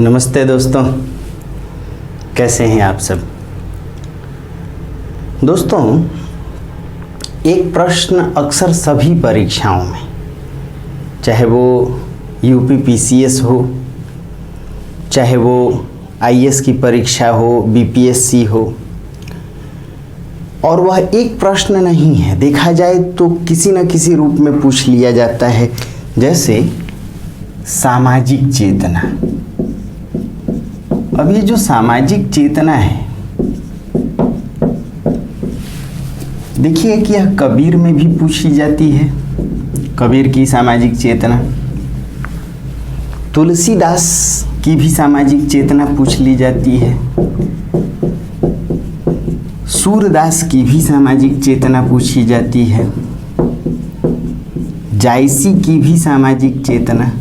नमस्ते दोस्तों, कैसे हैं आप सब। दोस्तों, एक प्रश्न अक्सर सभी परीक्षाओं में, चाहे वो यूपीपीसीएस हो, चाहे वो आईएएस की परीक्षा हो, बीपीएससी हो, और वह एक प्रश्न नहीं है, देखा जाए तो किसी न किसी रूप में पूछ लिया जाता है, जैसे सामाजिक चेतना। अब ये जो सामाजिक चेतना है, देखिए कि यह कबीर में भी पूछी जाती है, कबीर की सामाजिक चेतना, तुलसीदास की भी सामाजिक चेतना पूछ ली जाती है, सूरदास की भी सामाजिक चेतना पूछी जाती है, जायसी की भी सामाजिक चेतना,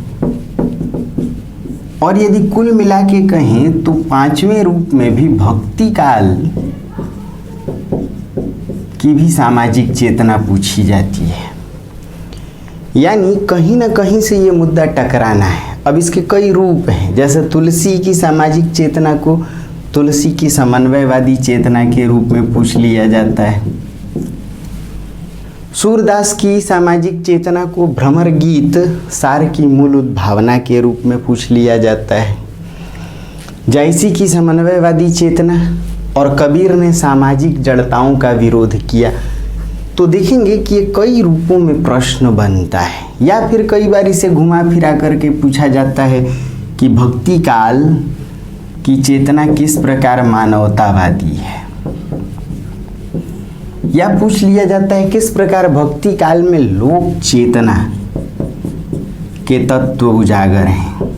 और यदि कुल मिला के कहें तो पांचवें रूप में भी भक्ति काल की भी सामाजिक चेतना पूछी जाती है। यानी कहीं ना कहीं से ये मुद्दा टकराना है। अब इसके कई रूप हैं, जैसे तुलसी की सामाजिक चेतना को तुलसी की समन्वयवादी चेतना के रूप में पूछ लिया जाता है, सूरदास की सामाजिक चेतना को भ्रमर गीत सार की मूल उद्भावना के रूप में पूछ लिया जाता है, जायसी की समन्वयवादी चेतना, और कबीर ने सामाजिक जड़ताओं का विरोध किया। तो देखेंगे कि ये कई रूपों में प्रश्न बनता है, या फिर कई बार इसे घुमा फिरा करके पूछा जाता है कि भक्ति काल की चेतना किस प्रकार मानवतावादी है, या पूछ लिया जाता है किस प्रकार भक्ति काल में लोक चेतना के तत्व उजागर हैं,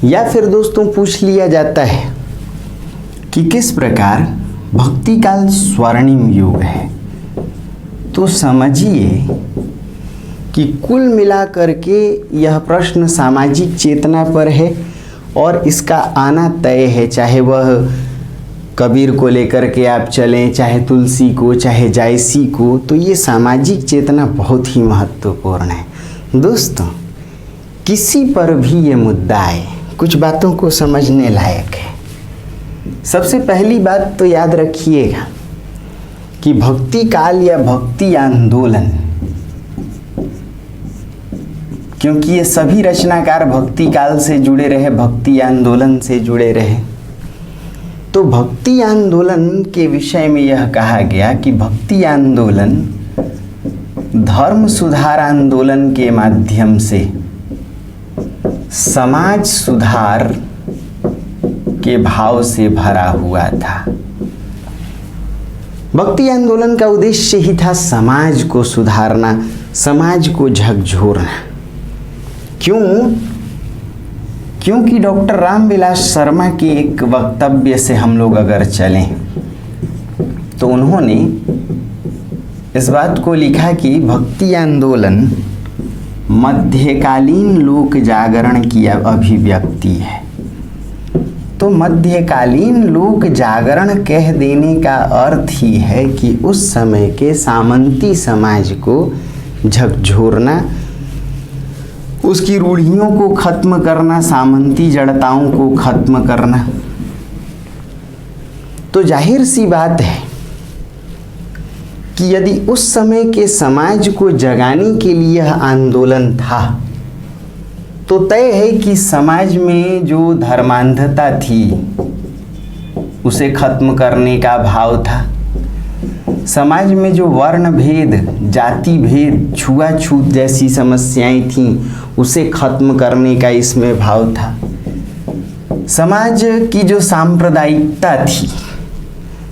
या फिर दोस्तों पूछ लिया जाता है कि किस प्रकार भक्ति काल स्वर्णिम युग है। तो समझिए कि कुल मिलाकर के यह प्रश्न सामाजिक चेतना पर है और इसका आना तय है, चाहे वह कबीर को लेकर के आप चलें, चाहे तुलसी को, चाहे जायसी को, तो ये सामाजिक चेतना बहुत ही महत्वपूर्ण है। दोस्तों, किसी पर भी ये मुद्दा आए, कुछ बातों को समझने लायक है। सबसे पहली बात तो याद रखिएगा कि भक्ति काल या भक्ति आंदोलन, क्योंकि ये सभी रचनाकार भक्ति काल से जुड़े रहे, भक्ति आंदोलन से जुड़े रहे, तो भक्ति आंदोलन के विषय में यह कहा गया कि भक्ति आंदोलन धर्म सुधार आंदोलन के माध्यम से समाज सुधार के भाव से भरा हुआ था। भक्ति आंदोलन का उद्देश्य ही था समाज को सुधारना, समाज को झकझोरना। क्योंकि डॉक्टर रामविलास शर्मा के एक वक्तव्य से हम लोग अगर चलें तो उन्होंने इस बात को लिखा कि भक्ति आंदोलन मध्यकालीन लोक जागरण की अभिव्यक्ति है। तो मध्यकालीन लोक जागरण कह देने का अर्थ ही है कि उस समय के सामंती समाज को झकझोरना, उसकी रूढ़ियों को खत्म करना, सामंती जड़ताओं को खत्म करना। तो जाहिर सी बात है कि यदि उस समय के समाज को जगाने के लिए यह आंदोलन था, तो तय है कि समाज में जो धर्मांधता थी उसे खत्म करने का भाव था, समाज में जो वर्ण भेद, जाति भेद, छुआछूत जैसी समस्याएं थीं उसे खत्म करने का इसमें भाव था। समाज की जो सांप्रदायिकता थी,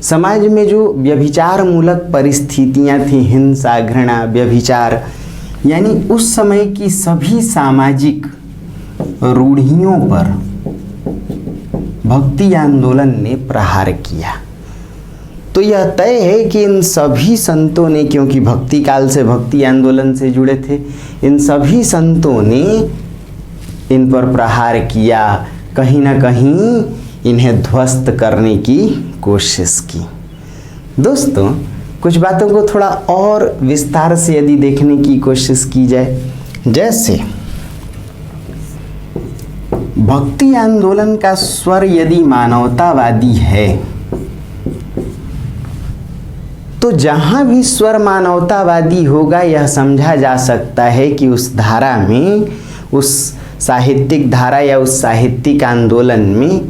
समाज में जो व्यभिचार मूलक परिस्थितियां थी, हिंसा, घृणा, व्यभिचार, यानी उस समय की सभी सामाजिक रूढ़ियों पर भक्ति आंदोलन ने प्रहार किया। तो यह तय है कि इन सभी संतों ने, क्योंकि भक्ति काल से भक्ति आंदोलन से जुड़े थे, इन सभी संतों ने इन पर प्रहार किया, कहीं ना कहीं इन्हें ध्वस्त करने की कोशिश की। दोस्तों, कुछ बातों को थोड़ा और विस्तार से यदि देखने की कोशिश की जाए, जैसे भक्ति आंदोलन का स्वर यदि मानवतावादी है तो जहां भी स्वर मानवतावादी होगा यह समझा जा सकता है कि उस धारा में, उस साहित्यिक धारा या उस साहित्यिक आंदोलन में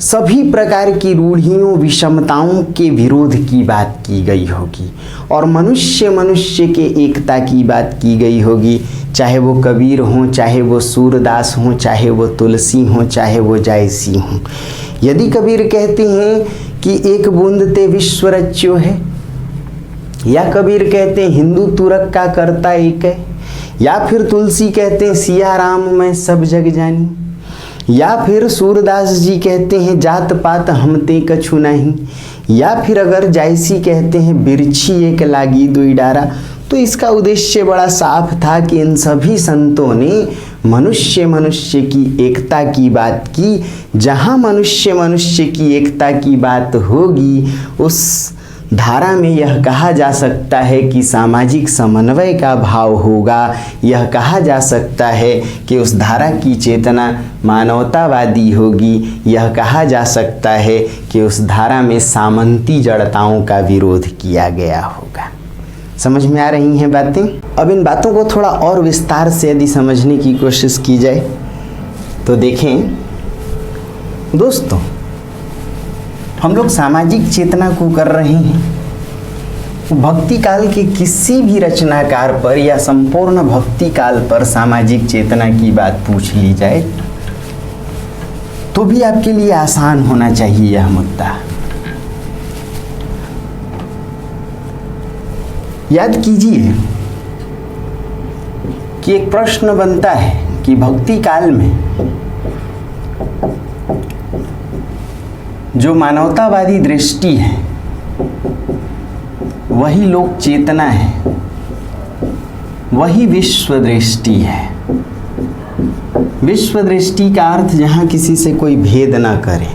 सभी प्रकार की रूढ़ियों, विषमताओं के विरोध की बात की गई होगी और मनुष्य के एकता की बात की गई होगी। चाहे वो कबीर हों, चाहे वो सूरदास हों, चाहे वो तुलसी हों, चाहे वो जायसी हों। यदि कबीर कहते हैं कि एक बूंद ते विश्व रच्यो है, या कबीर कहते हैं हिंदू तुरक का करता एक है, या फिर तुलसी कहते हैं सिया राम मैं सब जग जानी, या फिर सूरदास जी कहते हैं जात पात हम ते कछु नहीं, या फिर अगर जायसी कहते हैं बिरछी एक लागी दुई डारा, तो इसका उद्देश्य बड़ा साफ था कि इन सभी संतों ने मनुष्य की एकता की बात की। जहाँ मनुष्य की एकता की बात होगी उस धारा में यह कहा जा सकता है कि सामाजिक समन्वय का भाव होगा। यह कहा जा सकता है कि उस धारा की चेतना मानवतावादी होगी। यह कहा जा सकता है कि उस धारा में सामंती जड़ताओं का विरोध किया गया होगा। समझ में आ रही हैं बातें? अब इन बातों को थोड़ा और विस्तार से यदि समझने की कोशिश की जाए तो देखें दोस्तों, हम लोग सामाजिक चेतना को कर रहे हैं। भक्ति काल के किसी भी रचनाकार पर या संपूर्ण भक्ति काल पर सामाजिक चेतना की बात पूछ ली जाए तो भी आपके लिए आसान होना चाहिए यह मुद्दा। याद कीजिए कि एक प्रश्न बनता है कि भक्ति काल में जो मानवतावादी दृष्टि है वही लोक चेतना है, वही विश्व दृष्टि है। विश्व दृष्टि का अर्थ जहाँ किसी से कोई भेद ना करे,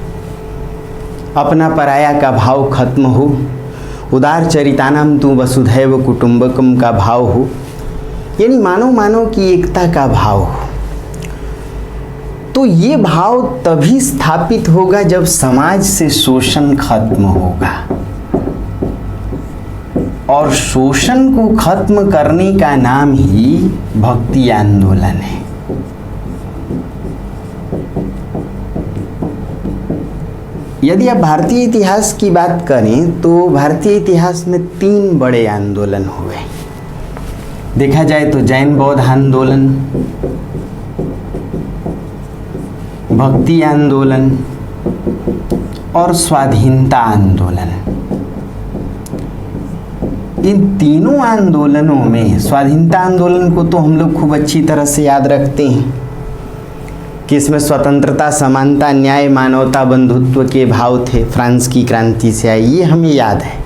अपना पराया का भाव खत्म हो, उदार चरितानाम तु वसुधैव कुटुंबकम का भाव हो, यानी मानव की एकता का भाव हो। तो ये भाव तभी स्थापित होगा जब समाज से शोषण खत्म होगा, और शोषण को खत्म करने का नाम ही भक्ति आंदोलन है। यदि आप भारतीय इतिहास की बात करें तो भारतीय इतिहास में 3 बड़े आंदोलन हुए। देखा जाए तो जैन बौद्ध आंदोलन, भक्ति आंदोलन और स्वाधीनता आंदोलन। इन तीनों आंदोलनों में स्वाधीनता आंदोलन को तो हम लोग खूब अच्छी तरह से याद रखते हैं कि इसमें स्वतंत्रता, समानता, न्याय, मानवता, बंधुत्व के भाव थे। फ्रांस की क्रांति से आई, ये हमें याद है।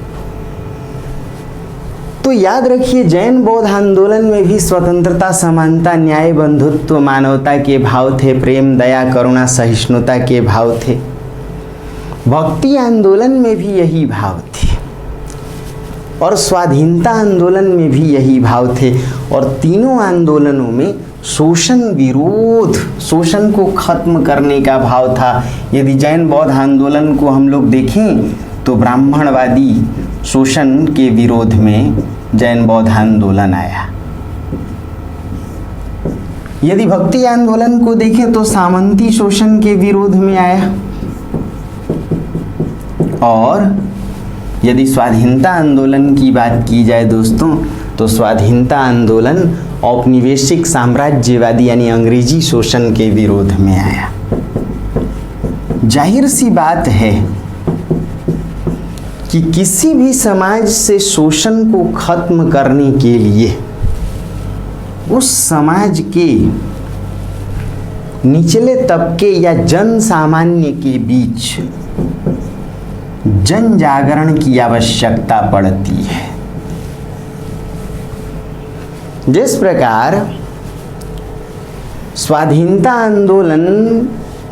तो याद रखिए जैन बौद्ध आंदोलन में भी स्वतंत्रता, समानता, न्याय, बंधुत्व, मानवता के भाव थे। प्रेम, दया, करुणा, सहिष्णुता के भाव थे। भक्ति आंदोलन में भी यही भाव थे और स्वाधीनता आंदोलन में भी यही भाव थे। और तीनों आंदोलनों में शोषण विरोध, शोषण को खत्म करने का भाव था। यदि जैन बौद्ध आंदोलन को हम लोग देखें तो ब्राह्मणवादी शोषण के विरोध में जैन बौद्ध आंदोलन आया। यदि भक्ति आंदोलन को देखें तो सामंती शोषण के विरोध में आया। और यदि स्वाधीनता आंदोलन की बात की जाए दोस्तों तो स्वाधीनता आंदोलन औपनिवेशिक साम्राज्यवादी यानी अंग्रेजी शोषण के विरोध में आया। जाहिर सी बात है कि किसी भी समाज से शोषण को खत्म करने के लिए उस समाज के निचले तबके या जन सामान्य के बीच जन जागरण की आवश्यकता पड़ती है। जिस प्रकार स्वाधीनता आंदोलन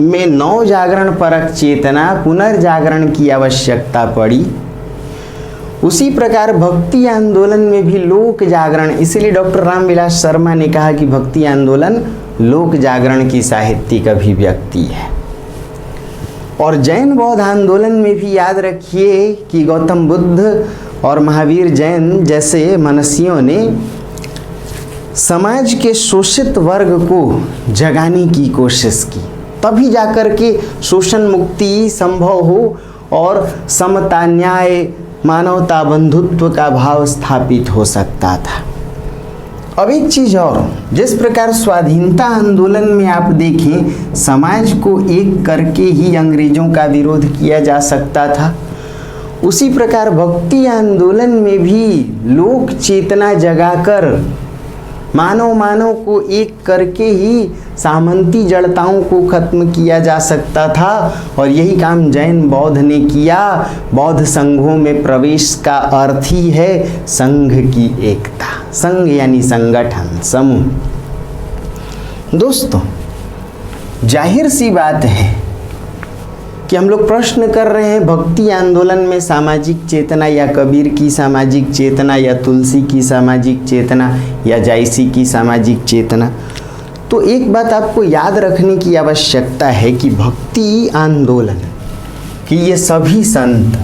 में नव जागरण परक चेतना, पुनर्जागरण की आवश्यकता पड़ी, उसी प्रकार भक्ति आंदोलन में भी लोक जागरण। इसीलिए डॉक्टर रामविलास शर्मा ने कहा कि भक्ति आंदोलन लोक जागरण की साहित्यिक अभिव्यक्ति है। और जैन बौद्ध आंदोलन में भी याद रखिए कि गौतम बुद्ध और महावीर जैन जैसे मनसियों ने समाज के शोषित वर्ग को जगाने की कोशिश की, तभी जाकर के शोषण मुक्ति संभव हो और समता, न्याय, मानवता, बंधुत्व का भाव स्थापित हो सकता था। अब एक चीज और, जिस प्रकार स्वाधीनता आंदोलन में आप देखें समाज को एक करके ही अंग्रेजों का विरोध किया जा सकता था, उसी प्रकार भक्ति आंदोलन में भी लोक चेतना जगाकर मानव को एक करके ही सामंती जड़ताओं को खत्म किया जा सकता था। और यही काम जैन बौद्ध ने किया। बौद्ध संघों में प्रवेश का अर्थ ही है संघ की एकता। संघ यानी संगठन, समूह। दोस्तों, जाहिर सी बात है कि हम लोग प्रश्न कर रहे हैं भक्ति आंदोलन में सामाजिक चेतना, या कबीर की सामाजिक चेतना, या तुलसी की सामाजिक चेतना, या जायसी की सामाजिक चेतना। तो एक बात आपको याद रखने की आवश्यकता है कि भक्ति आंदोलन कि ये सभी संत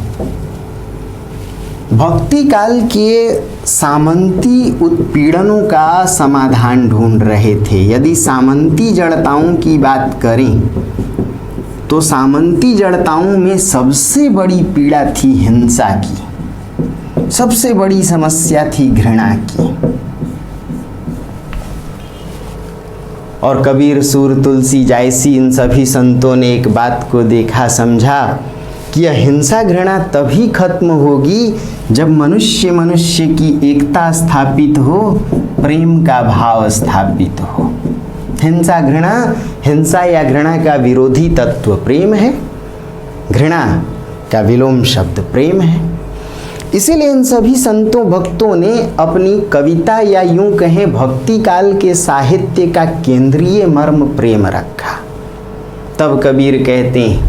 भक्ति काल के सामंती उत्पीड़नों का समाधान ढूंढ रहे थे। यदि सामंती जड़ताओं की बात करें तो सामंती जड़ताओं में सबसे बड़ी पीड़ा थी हिंसा की, सबसे बड़ी समस्या थी घृणा की। और कबीर, सूर, तुलसी, जायसी, इन सभी संतों ने एक बात को देखा, समझा कि यह हिंसा घृणा तभी खत्म होगी जब मनुष्य की एकता स्थापित हो, प्रेम का भाव स्थापित हो। हिंसा या घृणा का विरोधी तत्व प्रेम है, घृणा का विलोम शब्द प्रेम है। इसीलिए इन सभी संतों भक्तों ने अपनी कविता या यूं कहें भक्ति काल के साहित्य का केंद्रीय मर्म प्रेम रखा। तब कबीर कहते हैं,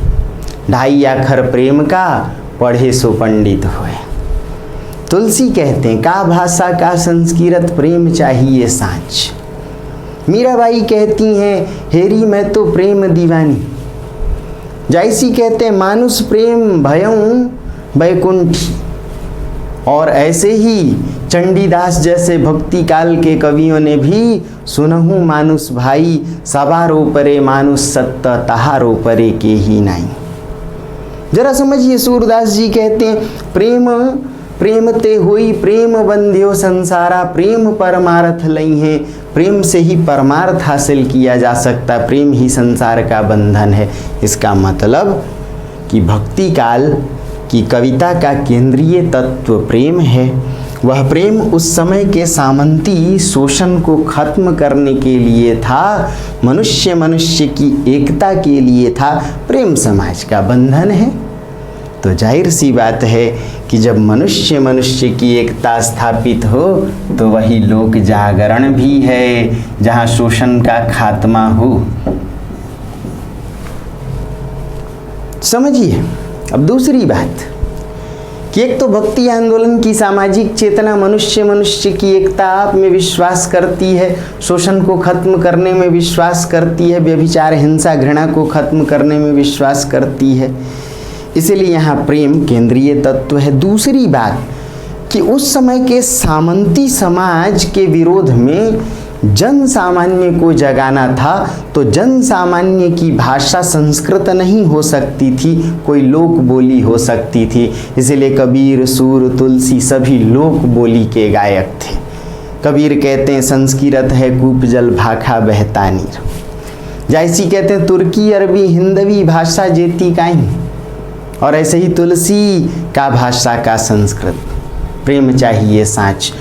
2.5 अक्षर प्रेम का पढ़े सो पंडित होए। तुलसी कहते हैं, का भाषा का संस्कृत प्रेम चाहिए साँच। मीराबाई कहती हैं, हेरी मैं तो प्रेम दीवानी। जायसी कहते हैं, मानुष प्रेम भयं बैकुंठी। और ऐसे ही चंडीदास जैसे भक्ति काल के कवियों ने भी, सुनहु मानुष भाई सवारो परे मानुष सत्त तहारो परे के ही नहीं। जरा समझिए, सूरदास जी कहते हैं, प्रेम ते हुई प्रेम बंध्यो संसारा, प्रेम परमार्थ लई है। प्रेम से ही परमार्थ हासिल किया जा सकता, प्रेम ही संसार का बंधन है। इसका मतलब कि भक्ति काल की कविता का केंद्रीय तत्व प्रेम है। वह प्रेम उस समय के सामंती शोषण को खत्म करने के लिए था, मनुष्य की एकता के लिए था। प्रेम समाज का बंधन है। तो जाहिर सी बात है कि जब मनुष्य की एकता स्थापित हो तो वही लोक जागरण भी है, जहाँ शोषण का खात्मा हो। समझिए अब दूसरी बात कि एक तो भक्ति आंदोलन की सामाजिक चेतना मनुष्य की एकता आप में विश्वास करती है, शोषण को खत्म करने में विश्वास करती है, व्यभिचार, हिंसा, घृणा को खत्म करने में विश्वास करती है। इसीलिए यहाँ प्रेम केंद्रीय तत्व है। दूसरी बात कि उस समय के सामंती समाज के विरोध में जन सामान्य को जगाना था, तो जन सामान्य की भाषा संस्कृत नहीं हो सकती थी, कोई लोक बोली हो सकती थी। इसलिए कबीर, सूर, तुलसी सभी लोक बोली के गायक थे। कबीर कहते हैं, संस्कृत है कूप जल भाखा बहता नीर। जायसी कहते हैं, तुर्की, अरबी, हिंदवी भाषा जेती काई। और ऐसे ही तुलसी का भाषा का संस्कृत, प्रेम चाहिए साँच।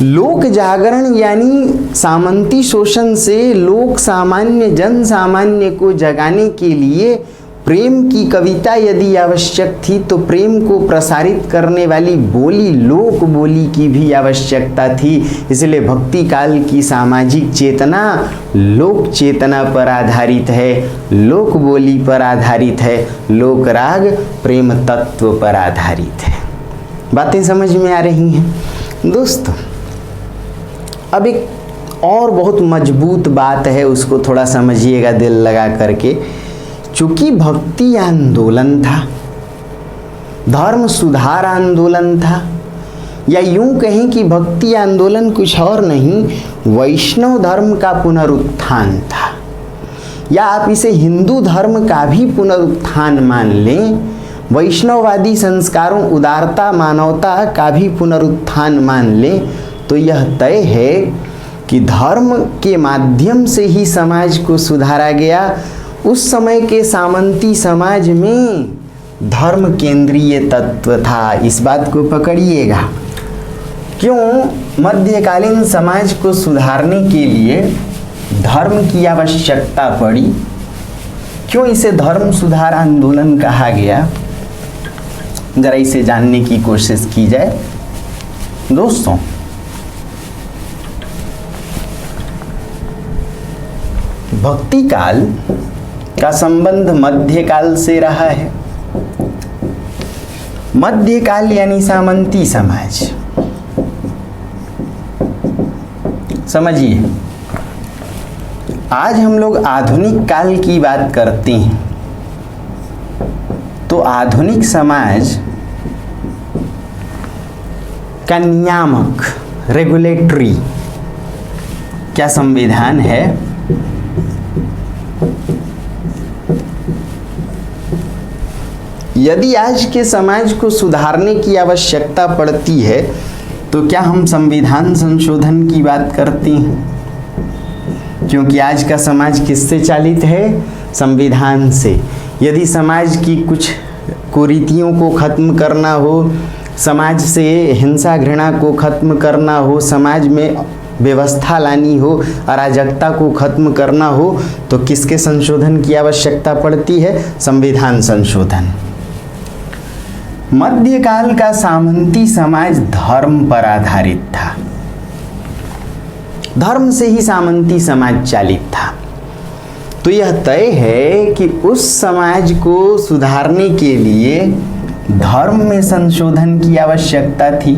लोक जागरण यानी सामंती शोषण से लोक सामान्य, जन सामान्य को जगाने के लिए प्रेम की कविता यदि आवश्यक थी तो प्रेम को प्रसारित करने वाली बोली, लोक बोली की भी आवश्यकता थी। इसलिए भक्ति काल की सामाजिक चेतना लोक चेतना पर आधारित है, लोक बोली पर आधारित है, लोक राग प्रेम तत्व पर आधारित है। बातें समझ में आ रही हैं दोस्तों? अब एक और बहुत मजबूत बात है, उसको थोड़ा समझिएगा दिल लगा करके। चूंकि भक्ति आंदोलन था, धर्म सुधार आंदोलन था, या यूं कहें कि भक्ति आंदोलन कुछ और नहीं, वैष्णव धर्म का पुनरुत्थान था, या आप इसे हिंदू धर्म का भी पुनरुत्थान मान लें, वैष्णववादी संस्कारों, उदारता, मानवता का भी पुनरुत्थान मान लें, तो यह तय है कि धर्म के माध्यम से ही समाज को सुधारा गया। उस समय के सामंती समाज में धर्म केंद्रीय तत्व था, इस बात को पकड़िएगा। क्यों मध्यकालीन समाज को सुधारने के लिए धर्म की आवश्यकता पड़ी, क्यों इसे धर्म सुधार आंदोलन कहा गया, जरा इसे जानने की कोशिश की जाए। दोस्तों, भक्ति काल का संबंध मध्यकाल से रहा है। मध्यकाल यानी सामंती समाज। समझिए, आज हम लोग आधुनिक काल की बात करते हैं, तो आधुनिक समाज का नियामक, रेगुलेटरी क्या संविधान है? यदि आज के समाज को सुधारने की आवश्यकता पड़ती है तो क्या हम संविधान संशोधन की बात करते हैं? क्योंकि आज का समाज किससे चालित है? संविधान से। यदि समाज की कुछ कुरीतियों को खत्म करना हो, समाज से हिंसा घृणा को खत्म करना हो, समाज में व्यवस्था लानी हो, अराजकता को खत्म करना हो, तो किसके संशोधन की आवश्यकता पड़ती है? संविधान संशोधन। मध्यकाल का सामंती समाज धर्म पर आधारित था, धर्म से ही सामंती समाज चालित था। तो यह तय है कि उस समाज को सुधारने के लिए धर्म में संशोधन की आवश्यकता थी।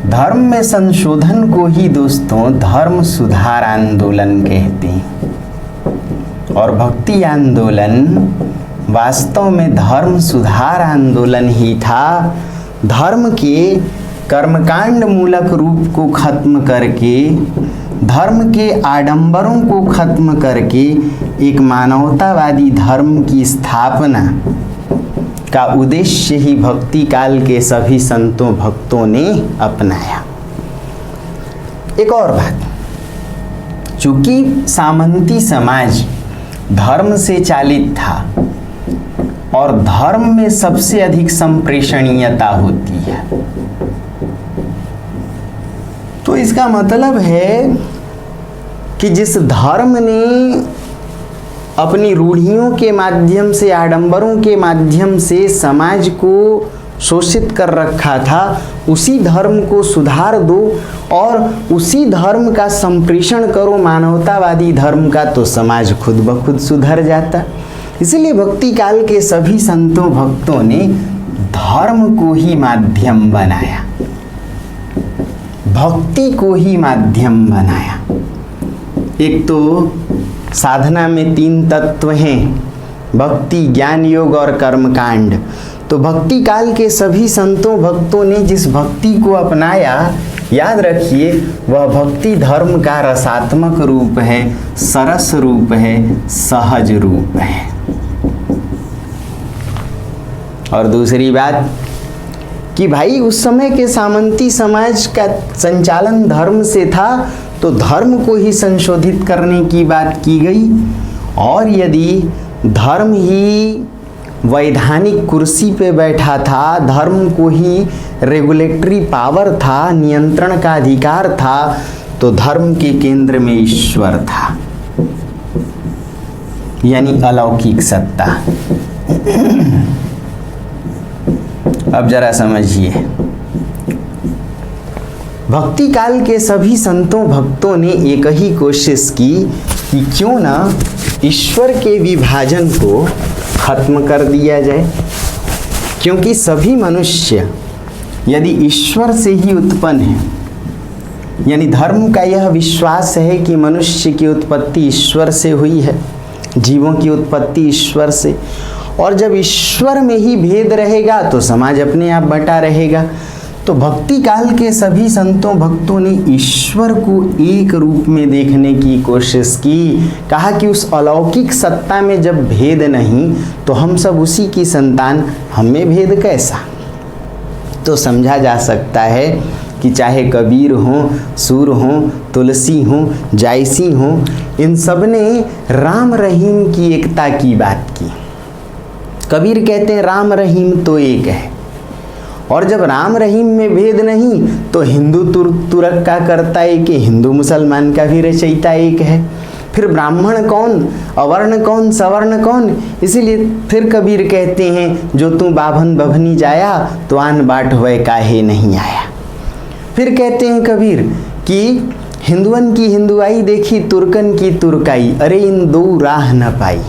धर्म में संशोधन को ही दोस्तों धर्म सुधार आंदोलन कहते हैं। और भक्ति आंदोलन वास्तव में धर्म सुधार आंदोलन ही था। धर्म के कर्मकांड मूलक रूप को खत्म करके, धर्म के आडंबरों को खत्म करके एक मानवतावादी धर्म की स्थापना का उद्देश्य ही भक्ति काल के सभी संतों भक्तों ने अपनाया। एक और बात, चूंकि सामंती समाज धर्म से चालित था और धर्म में सबसे अधिक संप्रेषणीयता होती है, तो इसका मतलब है कि जिस धर्म ने अपनी रूढ़ियों के माध्यम से, आडंबरों के माध्यम से समाज को शोषित कर रखा था, उसी धर्म को सुधार दो और उसी धर्म का संप्रेषण करो, मानवतावादी धर्म का, तो समाज खुद ब खुद सुधर जाता। इसलिए भक्ति काल के सभी संतों भक्तों ने धर्म को ही माध्यम बनाया, भक्ति को ही माध्यम बनाया। एक तो साधना में 3 तत्व हैं, भक्ति, ज्ञान योग और कर्मकांड। तो भक्ति काल के सभी संतों भक्तों ने जिस भक्ति को अपनाया, याद रखिए, वह भक्ति धर्म का रसात्मक रूप है, सरस रूप है, सहज रूप है। और दूसरी बात कि भाई उस समय के सामंती समाज का संचालन धर्म से था, तो धर्म को ही संशोधित करने की बात की गई। और यदि धर्म ही वैधानिक कुर्सी पे बैठा था, धर्म को ही रेगुलेटरी पावर था, नियंत्रण का अधिकार था, तो धर्म के केंद्र में ईश्वर था, यानी अलौकिक सत्ता। अब जरा समझिए, भक्ति काल के सभी संतों भक्तों ने एक ही कोशिश की कि क्यों ना ईश्वर के विभाजन को खत्म कर दिया जाए। क्योंकि सभी मनुष्य यदि ईश्वर से ही उत्पन्न है, यानी धर्म का यह विश्वास है कि मनुष्य की उत्पत्ति ईश्वर से हुई है, जीवों की उत्पत्ति ईश्वर से, और जब ईश्वर में ही भेद रहेगा तो समाज अपने आप बटा रहेगा। तो भक्ति काल के सभी संतों भक्तों ने ईश्वर को एक रूप में देखने की कोशिश की। कहा कि उस अलौकिक सत्ता में जब भेद नहीं तो हम सब उसी की संतान, हमें भेद कैसा। तो समझा जा सकता है कि चाहे कबीर हो, सूर हो, तुलसी हो, जायसी हो, इन सब ने राम रहीम की एकता की बात की। कबीर कहते हैं राम रहीम तो एक है, और जब राम रहीम में भेद नहीं तो हिंदू तुरक का करता एक है, हिंदू मुसलमान का भी रचयिता एक है। फिर ब्राह्मण कौन, अवर्ण कौन, सवर्ण कौन। इसीलिए फिर कबीर कहते हैं जो तू बाभन बभनी जाया तो आन बाट वह काहे नहीं आया। फिर कहते हैं कबीर कि हिंदुअन की हिंदुआई देखी तुर्कन की तुर्काई, अरे इन दो राह न पाई।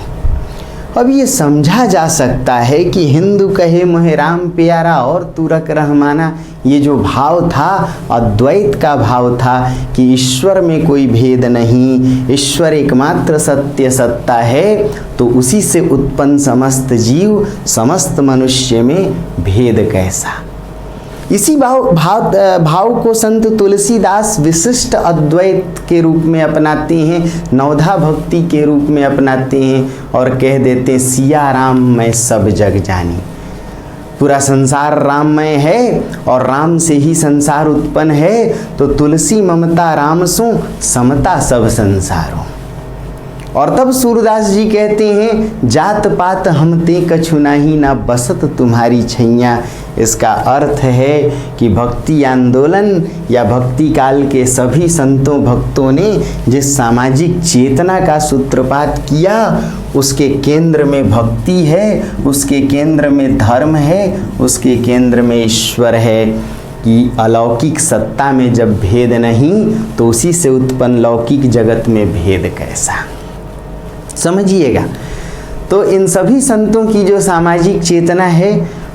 अब ये समझा जा सकता है कि हिंदू कहे मोहे राम प्यारा और तुरक रहमाना, ये जो भाव था अद्वैत का भाव था कि ईश्वर में कोई भेद नहीं, ईश्वर एकमात्र सत्य सत्ता है, तो उसी से उत्पन्न समस्त जीव, समस्त मनुष्य में भेद कैसा। इसी भाव को संत तुलसीदास विशिष्ट अद्वैत के रूप में अपनाते हैं, नवधा भक्ति के रूप में अपनाते हैं और कह देते हैं सिया राम मैं सब जग जानी। पूरा संसार राममय है और राम से ही संसार उत्पन्न है, तो तुलसी ममता राम सो समता सब संसारों। और तब सूरदास जी कहते हैं जात पात हम ते कछु नाही ना बसत तुम्हारी छैया। इसका अर्थ है कि भक्ति आंदोलन या भक्ति काल के सभी संतों भक्तों ने जिस सामाजिक चेतना का सूत्रपात किया उसके केंद्र में भक्ति है, उसके केंद्र में धर्म है, उसके केंद्र में ईश्वर है। कि अलौकिक सत्ता में जब भेद नहीं तो उसी से उत्पन्न लौकिक जगत में भेद कैसा। समझिएगा। तो इन सभी संतों की जो सामाजिक चेतना है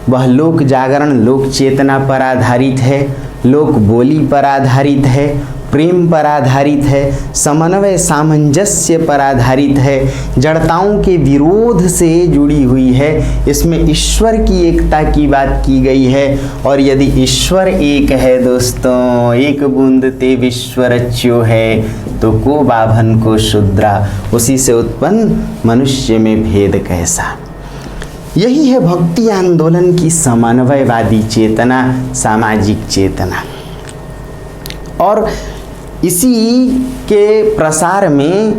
वह लोक जागरण, लोक चेतना पर आधारित है, लोक बोली पर आधारित है, प्रेम पर आधारित है, समन्वय सामंजस्य पर आधारित है, जड़ताओं के विरोध से जुड़ी हुई है। इसमें ईश्वर की एकता की बात की गई है। और यदि ईश्वर एक है दोस्तों, एक बूंद ते विश्व रच्यो है, तो को बाभन को शूद्रा, उसी से उत्पन्न मनुष्य में भेद कैसा। यही है भक्ति आंदोलन की समन्वयवादी चेतना, सामाजिक चेतना। और इसी के प्रसार में,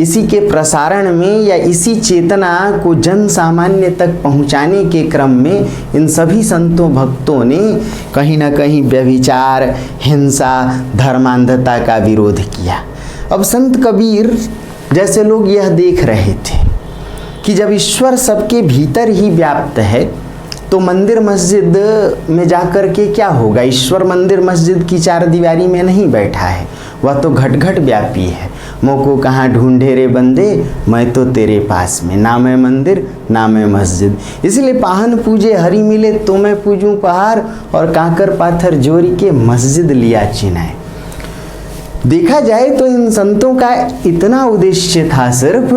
इसी के प्रसारण में या इसी चेतना को जन सामान्य तक पहुंचाने के क्रम में इन सभी संतों भक्तों ने कहीं ना कहीं व्यभिचार, हिंसा, धर्मांधता का विरोध किया। अब संत कबीर जैसे लोग यह देख रहे थे कि जब ईश्वर सबके भीतर ही व्याप्त है तो मंदिर मस्जिद में जाकर के क्या होगा। ईश्वर मंदिर मस्जिद की चार दीवारी में नहीं बैठा है, वह तो घट घट व्यापी है। मोको कहाँ ढूंढे रे बंदे, मैं तो तेरे पास में, ना मैं मंदिर ना मैं मस्जिद। इसलिए पाहन पूजे हरि मिले तो मैं पूजूं पहाड़, और कांकर पाथर जोरी के मस्जिद लिया चिनाए। देखा जाए तो इन संतों का इतना उद्देश्य था सिर्फ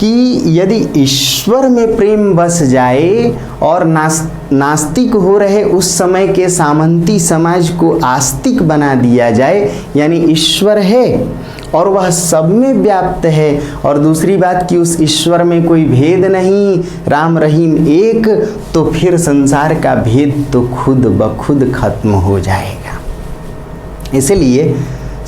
कि यदि ईश्वर में प्रेम बस जाए और नास्तिक हो रहे उस समय के सामंती समाज को आस्तिक बना दिया जाए, यानी ईश्वर है और वह सब में व्याप्त है, और दूसरी बात कि उस ईश्वर में कोई भेद नहीं, राम रहीम एक, तो फिर संसार का भेद तो खुद ब खुद खत्म हो जाएगा। इसलिए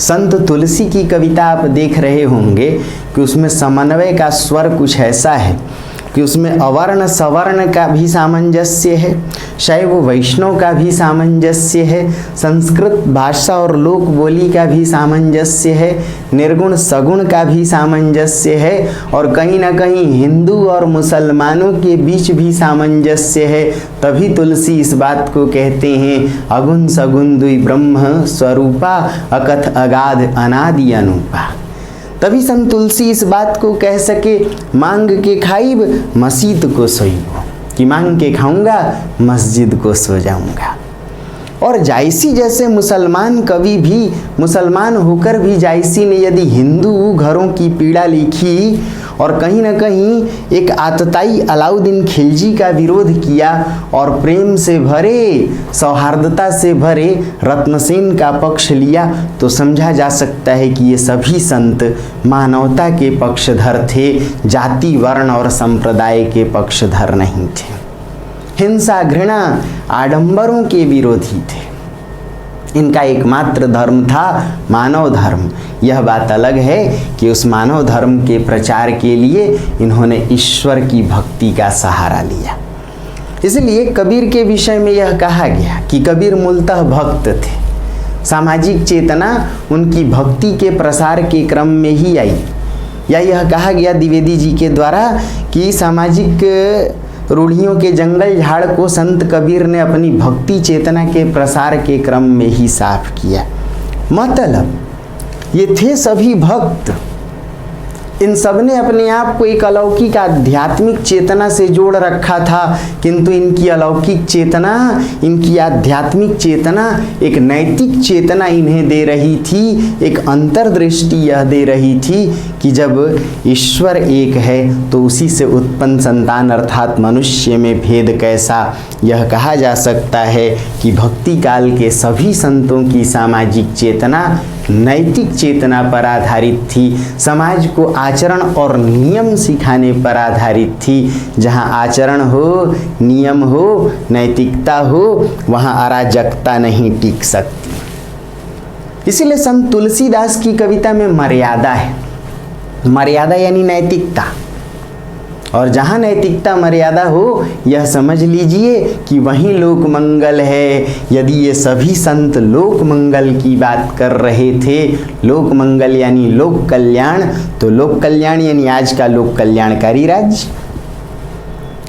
संत तुलसी की कविता आप देख रहे होंगे कि उसमें समन्वय का स्वर कुछ ऐसा है कि उसमें अवर्ण सवर्ण का भी सामंजस्य है, शैव वैष्णव का भी सामंजस्य है, संस्कृत भाषा और लोक बोली का भी सामंजस्य है, निर्गुण सगुण का भी सामंजस्य है, और कहीं ना कहीं हिंदू और मुसलमानों के बीच भी सामंजस्य है। तभी तुलसी इस बात को कहते हैं अगुण सगुण दुई ब्रह्म स्वरूपा, अकथ अगाध अनादि अनूपा। तभी संत तुलसी इस बात को कह सके मांग के खाइब मस्जिद को सोईबो, कि मांग के खाऊंगा मस्जिद को सो जाऊंगा। और जायसी जैसे मुसलमान कवि भी, मुसलमान होकर भी जायसी ने यदि हिंदू घरों की पीड़ा लिखी और कहीं ना कहीं एक आतताई अलाउद्दीन खिलजी का विरोध किया और प्रेम से भरे, सौहार्दता से भरे रत्नसेन का पक्ष लिया, तो समझा जा सकता है कि ये सभी संत मानवता के पक्षधर थे, जाति वर्ण और संप्रदाय के पक्षधर नहीं थे। हिंसा घृणा आडंबरों के विरोधी थे। इनका एकमात्र धर्म था मानव धर्म। यह बात अलग है कि उस मानव धर्म के प्रचार के लिए इन्होंने ईश्वर की भक्ति का सहारा लिया। इसलिए कबीर के विषय में यह कहा गया कि कबीर मूलतः भक्त थे। सामाजिक चेतना उनकी भक्ति के प्रसार के क्रम में ही आई। या यह कहा गया द्विवेदी जी के द्वारा कि सामाजिक रूढ़ियों के जंगल झाड़ को संत कबीर ने अपनी भक्ति चेतना के प्रसार के क्रम में ही साफ किया। मतलब ये थे सभी भक्त। इन सब ने अपने आप को एक अलौकिक आध्यात्मिक चेतना से जोड़ रखा था, किंतु इनकी अलौकिक चेतना, इनकी आध्यात्मिक चेतना एक नैतिक चेतना इन्हें दे रही थी, एक अंतर्दृष्टि यह दे रही थी कि जब ईश्वर एक है तो उसी से उत्पन्न संतान अर्थात मनुष्य में भेद कैसा। यह कहा जा सकता है कि भक्ति काल के सभी संतों की सामाजिक चेतना नैतिक चेतना पर आधारित थी, समाज को आचरण और नियम सिखाने पर आधारित थी। जहाँ आचरण हो, नियम हो, नैतिकता हो, वहाँ अराजकता नहीं टिक सकती। इसीलिए संत तुलसीदास की कविता में मर्यादा है। मर्यादा यानी नैतिकता, और जहाँ नैतिकता मर्यादा हो, यह समझ लीजिए कि वहीं लोक मंगल है। यदि ये सभी संत लोक मंगल की बात कर रहे थे, लोक मंगल यानी लोक कल्याण, तो लोक कल्याण यानी आज का लोक कल्याणकारी राज्य।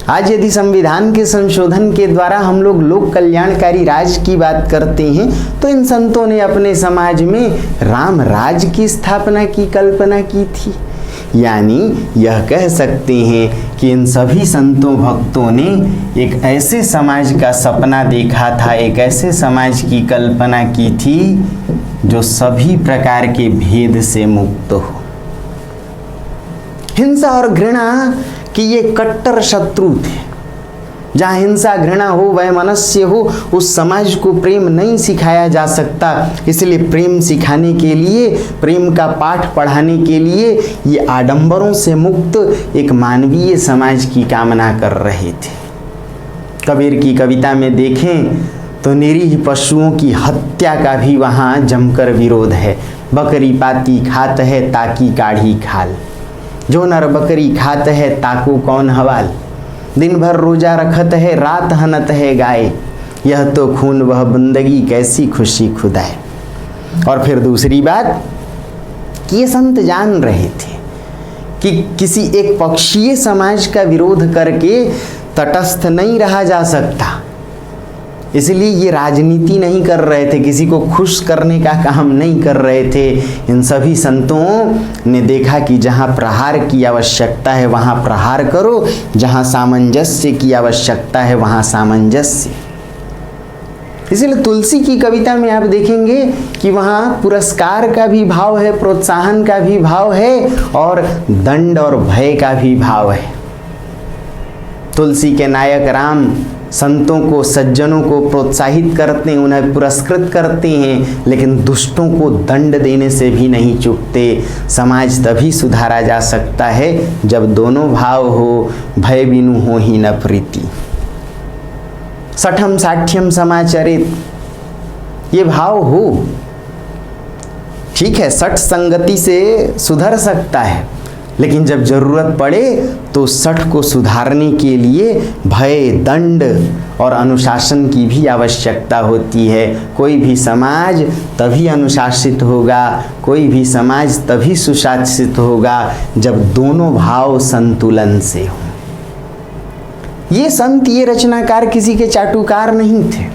आज यदि संविधान के संशोधन के द्वारा हम लोग लोक कल्याणकारी राज्य की बात करते हैं, तो इन संतों ने अपने समाज में राम राज्य की स्थापना की कल्पना की थी। यानी यह कह सकते हैं कि इन सभी संतों भक्तों ने एक ऐसे समाज का सपना देखा था, एक ऐसे समाज की कल्पना की थी जो सभी प्रकार के भेद से मुक्त हो। हिंसा और घृणा कि ये कट्टर शत्रु थे। जहाँ हिंसा घृणा हो, वह मनुष्य हो, उस समाज को प्रेम नहीं सिखाया जा सकता। इसलिए प्रेम सिखाने के लिए, प्रेम का पाठ पढ़ाने के लिए ये आडंबरों से मुक्त एक मानवीय समाज की कामना कर रहे थे। कबीर की कविता में देखें तो निरीह पशुओं की हत्या का भी वहाँ जमकर विरोध है। बकरी पाती खात है ताकि काढ़ी खाल, जो नर बकरी खात है ताको कौन हवाल, दिन भर रोजा रखत है रात हनत है गाय, यह तो खून वह बंदगी कैसी खुशी खुदाए। और फिर दूसरी बात कि ये संत जान रहे थे कि किसी एक पक्षीय समाज का विरोध करके तटस्थ नहीं रहा जा सकता। इसलिए ये राजनीति नहीं कर रहे थे, किसी को खुश करने का काम नहीं कर रहे थे। इन सभी संतों ने देखा कि जहाँ प्रहार की आवश्यकता है वहाँ प्रहार करो, जहाँ सामंजस्य की आवश्यकता है वहाँ सामंजस्य। इसलिए तुलसी की कविता में आप देखेंगे कि वहाँ पुरस्कार का भी भाव है, प्रोत्साहन का भी भाव है और दंड और भय का भी भाव है। तुलसी के नायक राम संतों को, सज्जनों को प्रोत्साहित करते हैं, उन्हें पुरस्कृत करते हैं, लेकिन दुष्टों को दंड देने से भी नहीं चूकते। समाज तभी सुधारा जा सकता है जब दोनों भाव हो, भय बिनु हो ही न प्रीति। सठम साठ्यम समाचरित, ये भाव हो। ठीक है, सठ संगति से सुधर सकता है, लेकिन जब जरूरत पड़े तो सठ को सुधारने के लिए भय, दंड और अनुशासन की भी आवश्यकता होती है। कोई भी समाज तभी अनुशासित होगा, कोई भी समाज तभी सुशासित होगा जब दोनों भाव संतुलन से हो। ये संत, ये रचनाकार किसी के चाटुकार नहीं थे।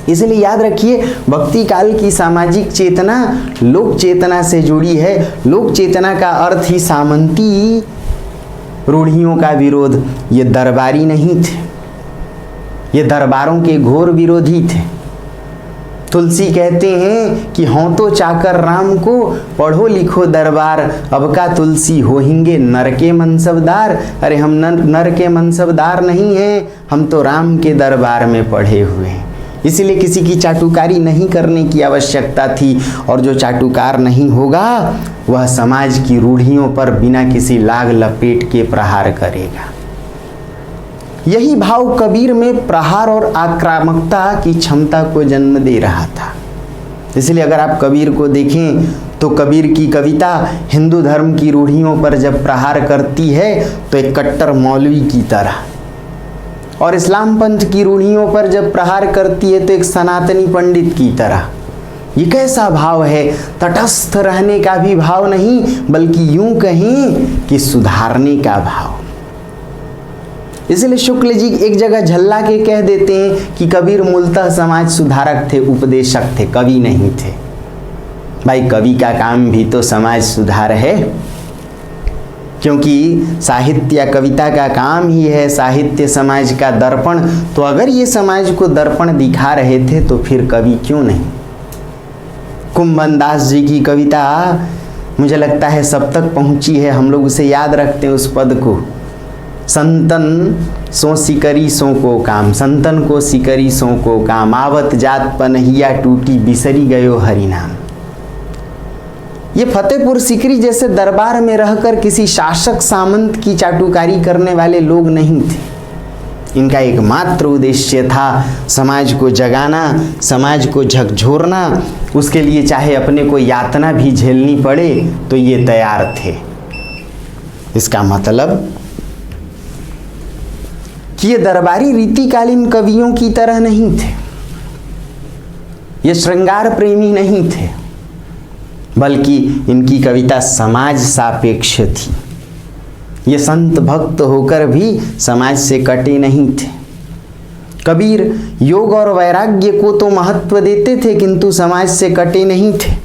इसलिए याद रखिए, भक्ति काल की सामाजिक चेतना लोक चेतना से जुड़ी है। लोक चेतना का अर्थ ही सामंती रूढ़ियों का विरोध। ये दरबारी नहीं थे, ये दरबारों के घोर विरोधी थे। तुलसी कहते हैं कि हों तो चाकर राम को, पढ़ो लिखो दरबार, अब का तुलसी होहिंगे नर के मनसबदार। अरे हम नर के मनसबदार नहीं हैं, हम तो राम के दरबार में पढ़े हुए हैं। इसलिए किसी की चाटुकारी नहीं करने की आवश्यकता थी, और जो चाटुकार नहीं होगा वह समाज की रूढ़ियों पर बिना किसी लाग लपेट के प्रहार करेगा। यही भाव कबीर में प्रहार और आक्रामकता की क्षमता को जन्म दे रहा था। इसलिए अगर आप कबीर को देखें तो कबीर की कविता हिंदू धर्म की रूढ़ियों पर जब प्रहार करती है तो एक कट्टर मौलवी की तरह, और इस्लाम पंथ की रूढ़ियों पर जब प्रहार करती है तो एक सनातनी पंडित की तरह। ये कैसा भाव है? तटस्थ रहने का भी भाव नहीं, बल्कि यूं कहें कि सुधारने का भाव। इसलिए शुक्ल जी एक जगह झल्ला के कह देते हैं कि कबीर मूलतः समाज सुधारक थे, उपदेशक थे, कवि नहीं थे। भाई कवि का काम भी तो समाज सुधार है, क्योंकि साहित्य या कविता का काम ही है साहित्य समाज का दर्पण। तो अगर ये समाज को दर्पण दिखा रहे थे तो फिर कवि क्यों नहीं? कुंभन दास जी की कविता मुझे लगता है सब तक पहुंची है, हम लोग उसे याद रखते हैं उस पद को। संतन सो सिकरी सो को काम, संतन को सिकरी सो को काम, आवत जात पनहिया टूटी बिसरी गयो हरि नाम। ये फतेहपुर सिकरी जैसे दरबार में रहकर किसी शासक सामंत की चाटुकारी करने वाले लोग नहीं थे। इनका एकमात्र उद्देश्य था समाज को जगाना, समाज को झकझोरना। उसके लिए चाहे अपने को यातना भी झेलनी पड़े तो ये तैयार थे। इसका मतलब कि ये दरबारी रीतिकालीन कवियों की तरह नहीं थे, ये श्रृंगार प्रेमी नहीं थे, बल्कि इनकी कविता समाज सापेक्ष थी। ये संत भक्त होकर भी समाज से कटे नहीं थे। कबीर योग और वैराग्य को तो महत्व देते थे, किंतु समाज से कटे नहीं थे।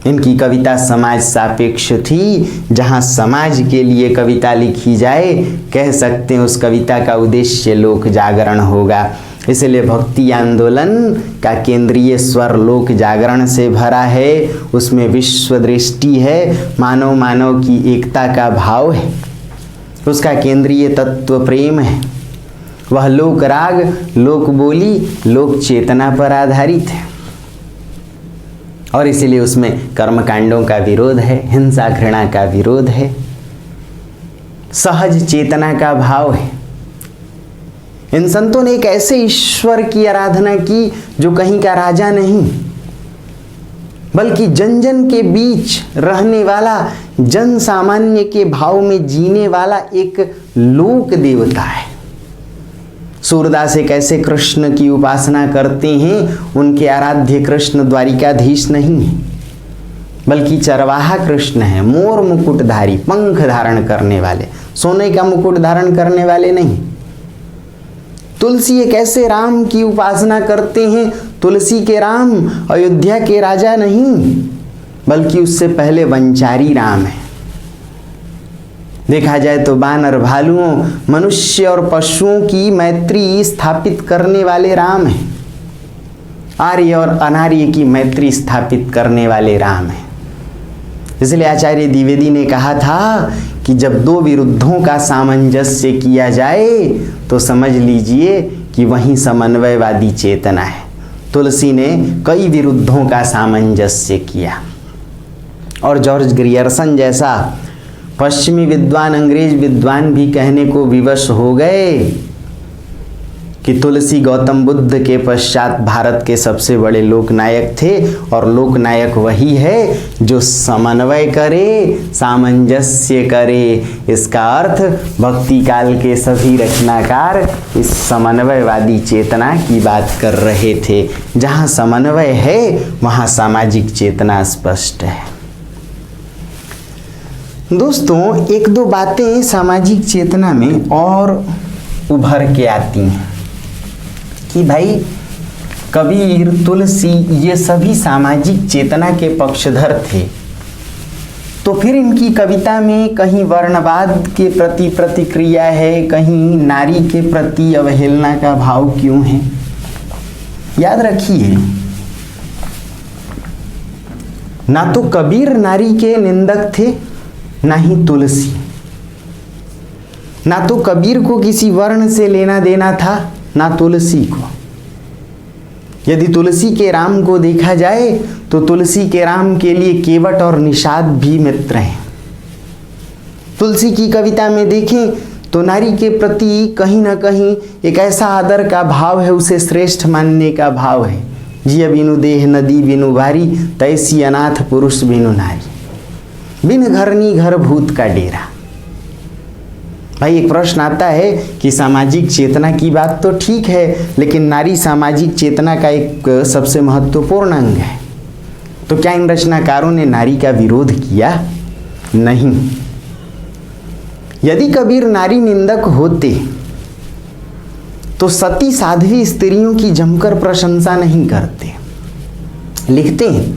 इनकी कविता समाज सापेक्ष थी। जहाँ समाज के लिए कविता लिखी जाए, कह सकते हैं उस कविता का उद्देश्य लोक जागरण होगा। इसलिए भक्ति आंदोलन का केंद्रीय स्वर लोक जागरण से भरा है। उसमें विश्व दृष्टि है, मानव मानव की एकता का भाव है। उसका केंद्रीय तत्व प्रेम है। वह लोक राग, लोक बोली, लोक चेतना पर आधारित है। और इसीलिए उसमें कर्मकांडों का विरोध है, हिंसा घृणा का विरोध है, सहज चेतना का भाव है। इन संतों ने एक ऐसे ईश्वर की आराधना की जो कहीं का राजा नहीं, बल्कि जन जन के बीच रहने वाला, जन सामान्य के भाव में जीने वाला एक लोक देवता है। सूरदास एक ऐसे कृष्ण की उपासना करते हैं, उनके आराध्य कृष्ण द्वारिकाधीश नहीं है, बल्कि चरवाहा कृष्ण है, मोर मुकुटधारी, पंख धारण करने वाले, सोने का मुकुट धारण करने वाले नहीं। तुलसी एक ऐसे राम की उपासना करते हैं, तुलसी के राम अयोध्या के राजा नहीं, बल्कि उससे पहले वंचारी राम है। देखा जाए तो बानर भालुओं, मनुष्य और पशुओं की मैत्री स्थापित करने वाले राम हैं। आर्य और अनार्य की मैत्री स्थापित करने वाले राम हैं। इसलिए आचार्य द्विवेदी ने कहा था कि जब दो विरुद्धों का सामंजस्य किया जाए तो समझ लीजिए कि वहीं समन्वयवादी चेतना है। तुलसी ने कई विरुद्धों का सामंजस्य किया, और जॉर्ज ग्रियर्सन जैसा पश्चिमी विद्वान, अंग्रेज विद्वान भी कहने को विवश हो गए कि तुलसी गौतम बुद्ध के पश्चात भारत के सबसे बड़े लोकनायक थे, और लोकनायक वही है जो समन्वय करे, सामंजस्य करे। इसका अर्थ भक्ति काल के सभी रचनाकार इस समन्वयवादी चेतना की बात कर रहे थे। जहाँ समन्वय है वहाँ सामाजिक चेतना स्पष्ट है। दोस्तों, एक दो बातें सामाजिक चेतना में और उभर के आती हैं कि भाई कबीर, तुलसी ये सभी सामाजिक चेतना के पक्षधर थे, तो फिर इनकी कविता में कहीं वर्णवाद के प्रति प्रतिक्रिया है, कहीं नारी के प्रति अवहेलना का भाव क्यों है? याद रखिए, ना तो कबीर नारी के निंदक थे, ना ही तुलसी। ना तो कबीर को किसी वर्ण से लेना देना था, ना तुलसी को। यदि तुलसी के राम को देखा जाए तो तुलसी के राम के लिए केवट और निषाद भी मित्र हैं। तुलसी की कविता में देखें तो नारी के प्रति कहीं ना कहीं एक ऐसा आदर का भाव है, उसे श्रेष्ठ मानने का भाव है। जिय बिनु देह नदी बिनु भारी, तैसी अनाथ पुरुष बिनु नारी। बिन घरनी घर भूत का डेरा। भाई एक प्रश्न आता है कि सामाजिक चेतना की बात तो ठीक है, लेकिन नारी सामाजिक चेतना का एक सबसे महत्वपूर्ण अंग है। तो क्या इन रचनाकारों ने नारी का विरोध किया? नहीं। यदि कबीर नारी निंदक होते तो सती साध्वी स्त्रियों की जमकर प्रशंसा नहीं करते। लिखते हैं,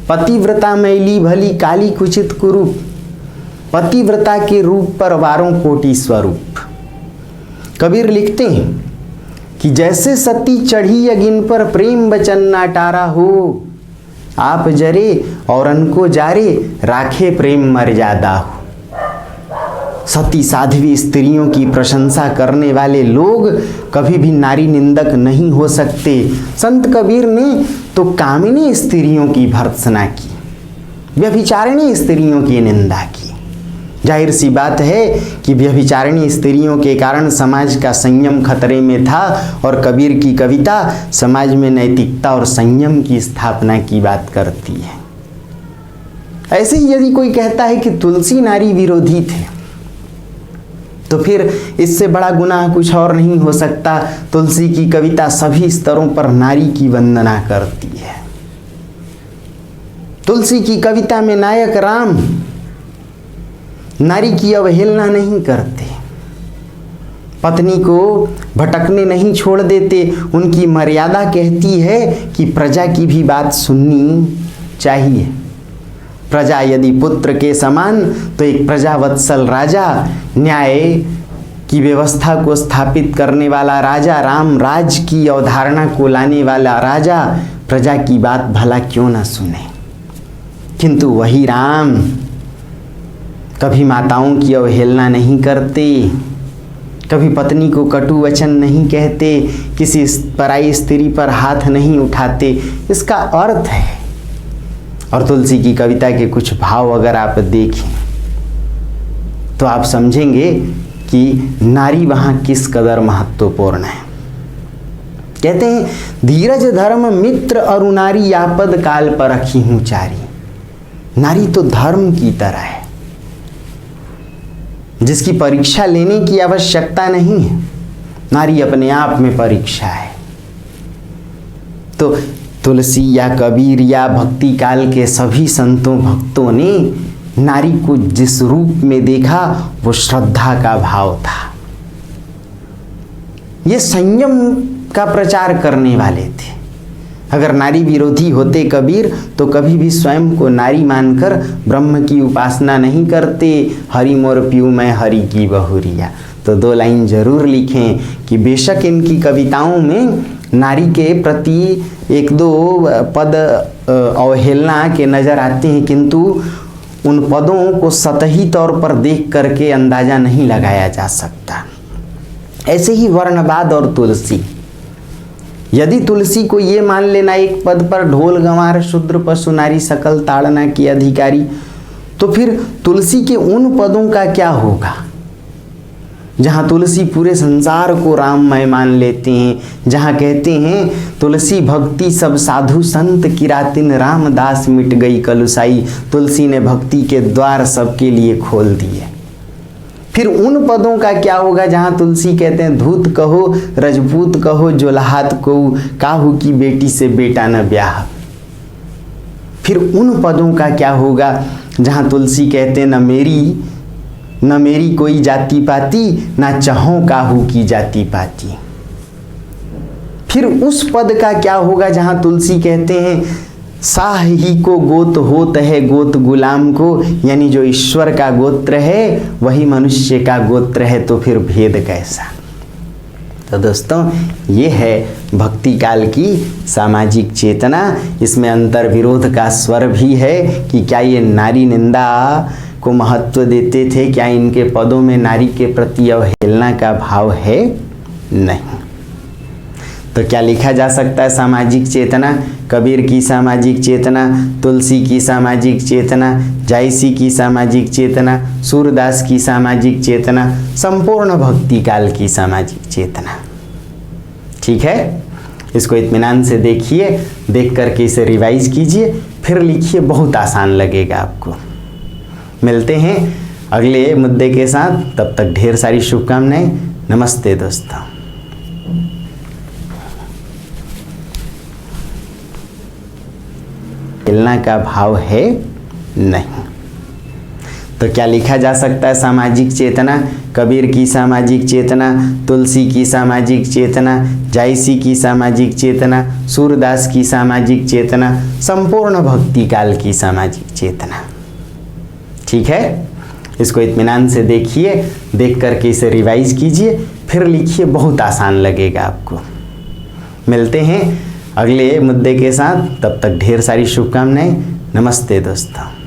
पतिव्रता मैली भली काली कुचित कुरूप, पतिव्रता के रूप पर वारों कोटि स्वरूप। कबीर लिखते हैं कि जैसे सती चढ़ी अगिन पर प्रेम बचन ना टारा हो, आप जरे और अनको जारे राखे प्रेम मर्यादा हो। सती साध्वी स्त्रियों की प्रशंसा करने वाले लोग कभी भी नारी निंदक नहीं हो सकते। संत कबीर ने तो कामिनी स्त्रियों की भर्त्सना की, व्यभिचारिणी स्त्रियों की निंदा की। जाहिर सी बात है कि व्यभिचारिणी स्त्रियों के कारण समाज का संयम खतरे में था, और कबीर की कविता समाज में नैतिकता और संयम की स्थापना की बात करती है। ऐसे ही यदि कोई कहता है कि तुलसी नारी विरोधी थे, तो फिर इससे बड़ा गुनाह कुछ और नहीं हो सकता। तुलसी की कविता सभी स्तरों पर नारी की वंदना करती है। तुलसी की कविता में नायक राम नारी की अवहेलना नहीं करते, पत्नी को भटकने नहीं छोड़ देते। उनकी मर्यादा कहती है कि प्रजा की भी बात सुननी चाहिए। प्रजा यदि पुत्र के समान, तो एक प्रजावत्सल राजा, न्याय की व्यवस्था को स्थापित करने वाला राजा, राम राज की अवधारणा को लाने वाला राजा प्रजा की बात भला क्यों न सुने। किंतु वही राम कभी माताओं की अवहेलना नहीं करते, कभी पत्नी को कटु वचन नहीं कहते, किसी पराई स्त्री पर हाथ नहीं उठाते। इसका अर्थ है, और तुलसी की कविता के कुछ भाव अगर आप देखें तो आप समझेंगे कि नारी वहाँ किस कदर महत्वपूर्ण है। कहते हैं, धीरज धर्म मित्र अरुनारी आपद काल पर रखी हूँ चारी। नारी तो धर्म की तरह है, जिसकी परीक्षा लेने की आवश्यकता नहीं है। नारी अपने आप में परीक्षा है। तो तुलसी या कबीर या भक्ति काल के सभी संतों भक्तों ने नारी को जिस रूप में देखा वो श्रद्धा का भाव था। ये संयम का प्रचार करने वाले थे। अगर नारी विरोधी होते कबीर तो कभी भी स्वयं को नारी मानकर ब्रह्म की उपासना नहीं करते। हरि मोर पियू मैं हरि की बहुरिया। तो 2 लाइन जरूर लिखें कि बेशक इनकी कविताओं में नारी के प्रति 1-2 पद अवहेलना के नजर आते हैं, किंतु उन पदों को सतही तौर पर देख करके अंदाजा नहीं लगाया जा सकता। ऐसे ही वर्णवाद और तुलसी, यदि तुलसी को ये मान लेना एक पद पर ढोल गंवार शूद्र पशु नारी सकल ताड़ना की अधिकारी, तो फिर तुलसी के उन पदों का क्या होगा जहाँ तुलसी पूरे संसार को राममय मान लेते हैं, जहाँ कहते हैं तुलसी भक्ति सब साधु संत किरातिन रामदास मिट गई कलुसाई। तुलसी ने भक्ति के द्वार सबके लिए खोल दिए। फिर उन पदों का क्या होगा जहाँ तुलसी कहते हैं धूत कहो रजपूत कहो जोलहात को काहू की बेटी से बेटा न ब्याह। फिर उन पदों का क्या होगा जहाँ तुलसी कहते हैं न मेरी कोई जाति पाती, ना चाहों काहू की जाति पाती। फिर उस पद का क्या होगा जहां तुलसी कहते हैं साह ही को गोत होत है गोत गुलाम को, यानी जो ईश्वर का गोत्र है वही मनुष्य का गोत्र है। तो फिर भेद कैसा। तो दोस्तों ये है भक्ति काल की सामाजिक चेतना। इसमें अंतर विरोध का स्वर भी है कि क्या ये नारी निंदा को महत्व देते थे, क्या इनके पदों में नारी के प्रति अवहेलना का भाव है? नहीं। तो क्या लिखा जा सकता है? सामाजिक चेतना, कबीर की सामाजिक चेतना, तुलसी की सामाजिक चेतना, जायसी की सामाजिक चेतना, सूरदास की सामाजिक चेतना, संपूर्ण भक्ति काल की सामाजिक चेतना। ठीक है, इसको इत्मीनान से देखिए, देख करके इसे रिवाइज कीजिए, फिर लिखिए, बहुत आसान लगेगा आपको। मिलते हैं अगले मुद्दे के साथ, तब तक ढेर सारी शुभकामनाएं। नमस्ते दोस्तों। खेलना का भाव है? नहीं। तो क्या लिखा जा सकता है? सामाजिक चेतना, कबीर की सामाजिक चेतना, तुलसी की सामाजिक चेतना, जायसी की सामाजिक चेतना, सूरदास की सामाजिक चेतना, संपूर्ण भक्ति काल की सामाजिक चेतना। ठीक है, इसको इत्मीनान से देखिए, देख करके इसे रिवाइज कीजिए, फिर लिखिए, बहुत आसान लगेगा आपको। मिलते हैं अगले मुद्दे के साथ, तब तक ढेर सारी शुभकामनाएं। नमस्ते दोस्तों।